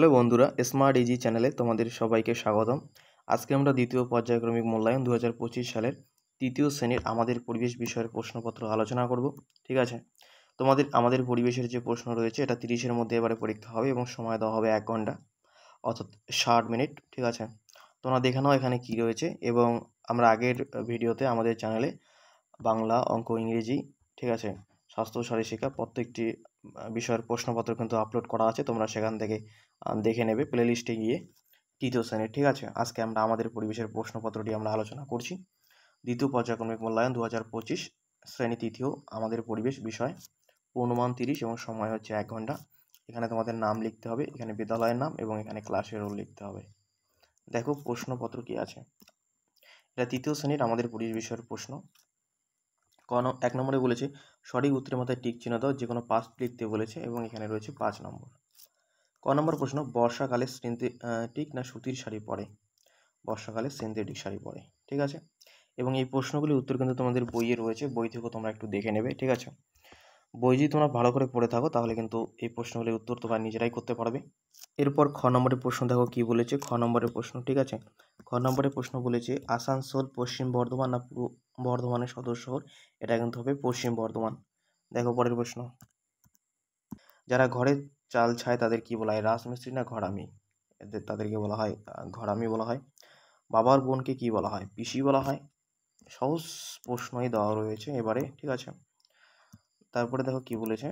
Hello বন্ধুরা, smart easy চ্যানেলে তোমাদের সবাইকে স্বাগতম। আজকে আমরা দ্বিতীয় পর্যায়ক্রমিক মূল্যায়ন 2025 সালের তৃতীয় শ্রেণীর আমাদের পরিবেশ বিষয়ের প্রশ্নপত্র আলোচনা করব। ঠিক আছে, আমাদের পরিবেশের যে প্রশ্ন রয়েছে এটা 30-এর মধ্যে এবারে পরীক্ষা হবে এবং সময় দেওয়া হবে 1 ঘন্টা, অর্থাৎ 60 মিনিট। ঠিক আছে, তোমরা দেখে নাও এখানে কি রয়েছে। এবং আমরা আগের ভিডিওতে আমাদের চ্যানেলে বাংলা, অঙ্ক, ইংরেজি, ঠিক আছে, স্বাস্থ্য শারীরশিক্ষা প্রত্যেকটি বিষয়ের প্রশ্নপত্র কিন্তু আপলোড করা আছে, তোমরা সেখান থেকে দেখে নেবে প্লে লিস্টে গিয়ে তৃতীয় শ্রেণীর। ঠিক আছে, আজকে আমরা আমাদের পরিবেশের প্রশ্নপত্রটি আমরা আলোচনা করছি। দ্বিতীয় পর্যায়ক্রমিক মূল্যায়ন 2025 শ্রেণী তৃতীয় আমাদের পরিবেশ বিষয়, পূর্ণমান 30 এবং সময় হচ্ছে 1 ঘন্টা। এখানে তোমাদের নাম লিখতে হবে, এখানে বিদ্যালয়ের নাম এবং এখানে ক্লাসের রোল লিখতে হবে। দেখো প্রশ্নপত্র কি আছে। এটা তৃতীয় শ্রেণীর আমাদের পরিবেশ বিষয়ের প্রশ্ন। 1 নম্বরে বলেছে সঠিক উত্তরের মাথায় টিক চিহ্ন দাও, যে কোনো 5 লিখতে বলেছে এবং এখানে রয়েছে 5 নম্বর। নম্বর প্রশ্ন, বর্ষাকালে সিনথেটিক না সুতির শাড়ি পরে? বর্ষাকালে সিনথেটিক শাড়ি পরে। ঠিক আছে, এবং এই প্রশ্নগুলির উত্তর কিন্তু তোমাদের বইয়ে রয়েছে, বই থেকেও তোমরা একটু দেখে নেবে। ঠিক আছে, বই যদি তোমরা ভালো করে পড়ে থাকো তাহলে কিন্তু এই প্রশ্নগুলির উত্তর তোমরা নিজেরাই করতে পারবে। এরপর নম্বরের প্রশ্ন দেখো কি বলেছে। নম্বরের প্রশ্ন, ঠিক আছে, নম্বরের প্রশ্ন বলেছে আসানসোল পশ্চিম বর্ধমান না পূর্ব বর্ধমানের সদর শহর? এটা কিন্তু হবে পশ্চিম বর্ধমান। দেখো পরের প্রশ্ন, যারা ঘরে চাল ছায় তাদের কি বলা হয়? রাজমিস্ত্রি না ঘরামি? তাদেরকে বলা হয় ঘরামি বলা হয়। বাবার বোনকে কি বলা হয়? পিসি বলা হয়। সহজ প্রশ্নই দেওয়া রয়েছে এবারে। ঠিক আছে, তারপরে দেখো কি বলেছে,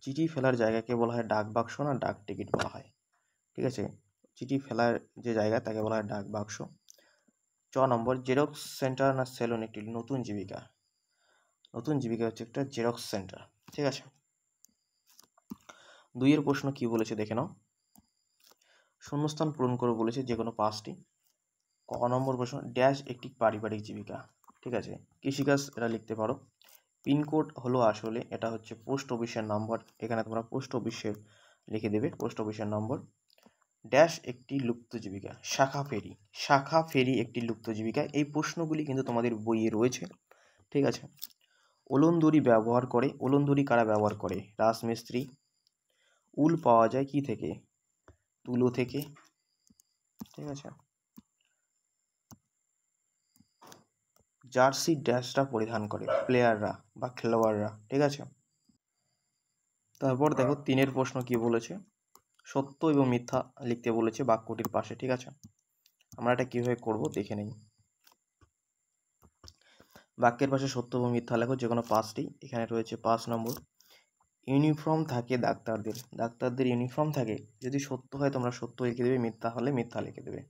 চিঠি ফেলার জায়গাকে বলা হয় ডাক বাক্স না ডাক টিকিট বলা হয়? ঠিক আছে, চিঠি ফেলার যে জায়গা তাকে বলা হয় ডাক বাক্স। নম্বর, জেরক্স সেন্টার না সেলুন একটি নতুন জীবিকা? নতুন জীবিকা হচ্ছে একটা জেরক্স সেন্টার। ঠিক আছে, 2-এর প্রশ্ন কি বলেছে দেখে নাও। শূন্যস্থান পূরণ করে বলেছে যে কোনো 5টি। নম্বর প্রশ্ন, ড্যাশ একটি পারিবারিক জীবিকা? ঠিক আছে, কৃষিকাজ এটা লিখতে পারো। পিনকোড হলো আসলে এটা হচ্ছে পোস্ট অফিসের নম্বর, এখানে তোমরা পোস্ট অফিসের লিখে দেবে, পোস্ট অফিসের নম্বর। ড্যাশ একটি লুপ্ত জীবিকা? শাখা ফেরি একটি লুপ্ত জীবিকা। এই প্রশ্নগুলি কিন্তু তোমাদের বইয়ে রয়েছে। ঠিক আছে, ওলন দড়ি ব্যবহার করে, ওলন দড়ি কারা ব্যবহার করে? রাজমিস্ত্রি। উল পাওয়া যায় কি থেকে? তুলো থেকে। ঠিক আছে, জার্সি ড্যাশটা পরিধান করে? প্লেয়াররা বা খেলোয়াড়রা। ঠিক আছে, তারপর দেখো 3-এর প্রশ্ন কি বলেছে, সত্য এবং মিথ্যা লিখতে বলেছে বাক্যটির পাশে। ঠিক আছে, আমরা এটা কিভাবে করব দেখে নেই। বাক্যের পাশে সত্য এবং মিথ্যা লেখো, যে কোনো 5টি। এখানে রয়েছে 5 নম্বর, ইউনিফর্ম থাকে ডাক্তারদের ইউনিফর্ম থাকে? যদি সত্য হয় তোমরা সত্য লিখে দেবে, মিথ্যা হলে মিথ্যা লিখে দেবে।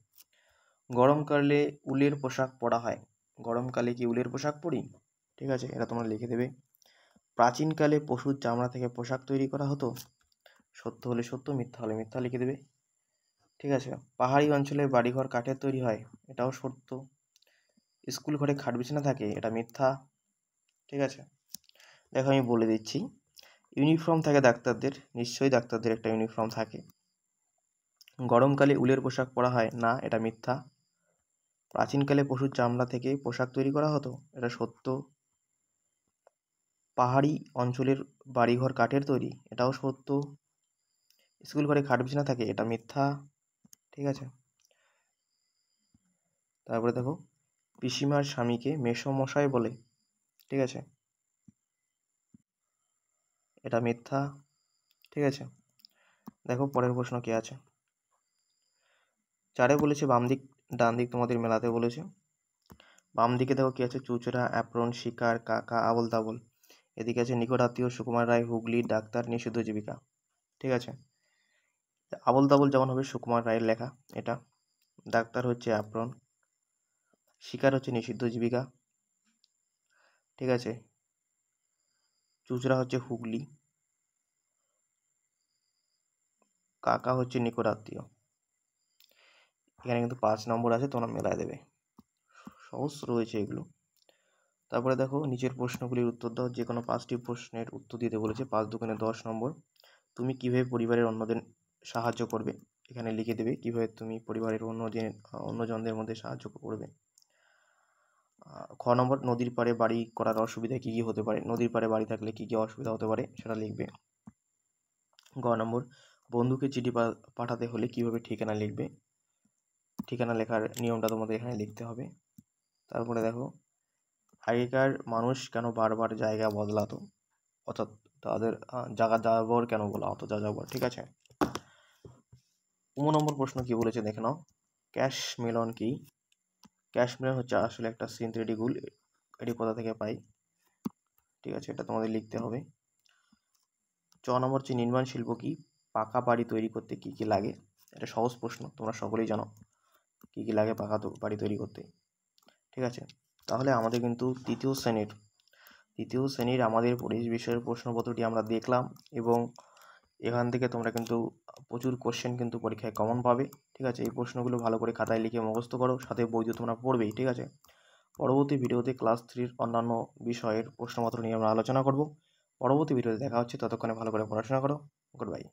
গরমকালে উলের পোশাক পরা হয়? গরমকালে কি উলের পোশাক পরি? ঠিক আছে, এটা তোমরা লিখে দেবে। প্রাচীনকালে পশুর চামড়া থেকে পোশাক তৈরি করা হতো? সত্য হলে সত্য, মিথ্যা হলে মিথ্যা লিখে দেবে। ঠিক আছে, পাহাড়ি অঞ্চলে বাড়িঘর কাঠের তৈরি হয়? এটাও সত্য। স্কুল ঘরে খাট বিছানা থাকে? এটা মিথ্যা। ঠিক আছে, দেখো আমি বলে দিচ্ছি, ইউনিফর্ম থাকে ডাক্তারদের, নিশ্চয়ই ডাক্তারদের একটা ইউনিফর্ম থাকে। গরমকালে উলের পোশাক পরা হয় না, এটা মিথ্যা। প্রাচীনকালে পশুর চামড়া থেকে পোশাক তৈরি করা হতো? এটা সত্য। পাহাড়ি অঞ্চলের বাড়িঘর কাঠের তৈরি? এটাও সত্য। স্কুল ঘরে খাট বিছানা থাকে? এটা মিথ্যা। ঠিক আছে, তারপরে দেখো, পিসিমার স্বামীকে মেসোমশাই বলে? ঠিক আছে, এটা মিথ্যা। ঠিক আছে, দেখো পরের প্রশ্ন কি আছে। 4-এ বলেছে বাম দিক ডান দিক তোমাদের মেলাতে বলেছে। বাম দিকে দেখো কি আছে, চুচড়া, অ্যাপ্রন, শিকার, কাকা, আবল তাবল। এদিকে আছে নিকট আত্মীয়, সুকুমার রায়, হুগলি, ডাক্তার, নিষিদ্ধ জীবিকা। ঠিক আছে, আবল তাবল যেমন হবে সুকুমার রায়ের লেখা এটা, ডাক্তার হচ্ছে অ্যাপ্রন, শিকার হচ্ছে নিষিদ্ধ জীবিকা। ঠিক আছে, চুচড়া হচ্ছে হুগলি, কাকা হচ্ছে নিকট আত্মীয়। এখানে কিন্তু 5 নম্বর আছে, তোমরা মেলায় দেবে, সহজ রয়েছে এগুলো। তারপরে দেখো নিচের প্রশ্নগুলির উত্তর দাও, যে কোনো 5টি প্রশ্নের উত্তর দিতে বলেছে। 5 দুগুণে 10 নম্বর। তুমি কিভাবে পরিবারের অন্যদের সাহায্য করবে? এখানে লিখে দেবে কিভাবে তুমি পরিবারের অন্যজনদের মধ্যে সাহায্য করবে। নম্বর, নদীর পাড়ে বাড়ি করার অসুবিধা কী কী হতে পারে? নদীর পাড়ে বাড়ি থাকলে কী কী অসুবিধা হতে পারে সেটা লিখবে। নম্বর, বন্ধুকে চিঠি পাঠাতে হলে কীভাবে ঠিকানা লিখবে, ঠিকানা লেখার নিয়মটা তোমাদের এখানে লিখতে হবে। তারপরে দেখো, আগেকার মানুষ কেন বারবার জায়গা বদলাতো, অর্থাৎ তাদের জায়গা যাযাবর কেন বলা হতো, যাযাবর। ঠিক আছে। 15 নম্বর প্রশ্ন কি বলেছে দেখে নাও। ক্যাশ মেলন কি? ক্যাশ মেলন হচ্ছে আসলে একটা সিনথেটিক উল। এটি কোথা থেকে পাই? ঠিক আছে, এটা তোমাদের লিখতে হবে। 6 নম্বর হচ্ছে নির্মাণ শিল্প কি? পাকা বাড়ি তৈরি করতে কি কি লাগে? এটা সহজ প্রশ্ন, তোমরা সকলেই জানো কি কি লাগে পাকা বাড়ি তৈরি করতে। ঠিক আছে, তাহলে আমাদের কিন্তু তৃতীয় শ্রেণীর আমাদের পরিবেশ বিষয়ের প্রশ্নপত্রটি আমরা দেখলাম, এবং এখান থেকে তোমরা কিন্তু প্রচুর কোশ্চেন কিন্তু পরীক্ষায় কমন পাবে। ঠিক আছে, এই প্রশ্নগুলো ভালো করে খাতায় লিখে মুখস্থ করো, সাথে বই তো তোমরা পড়বেই। ঠিক আছে, পরবর্তী ভিডিওতে ক্লাস 3 অন্যান্য বিষয়ের প্রশ্নপত্র নিয়ে আমরা আলোচনা করব। পরবর্তী ভিডিওতে দেখা হচ্ছে, ততক্ষণে ভালো করে পড়াশোনা করো। Good bye.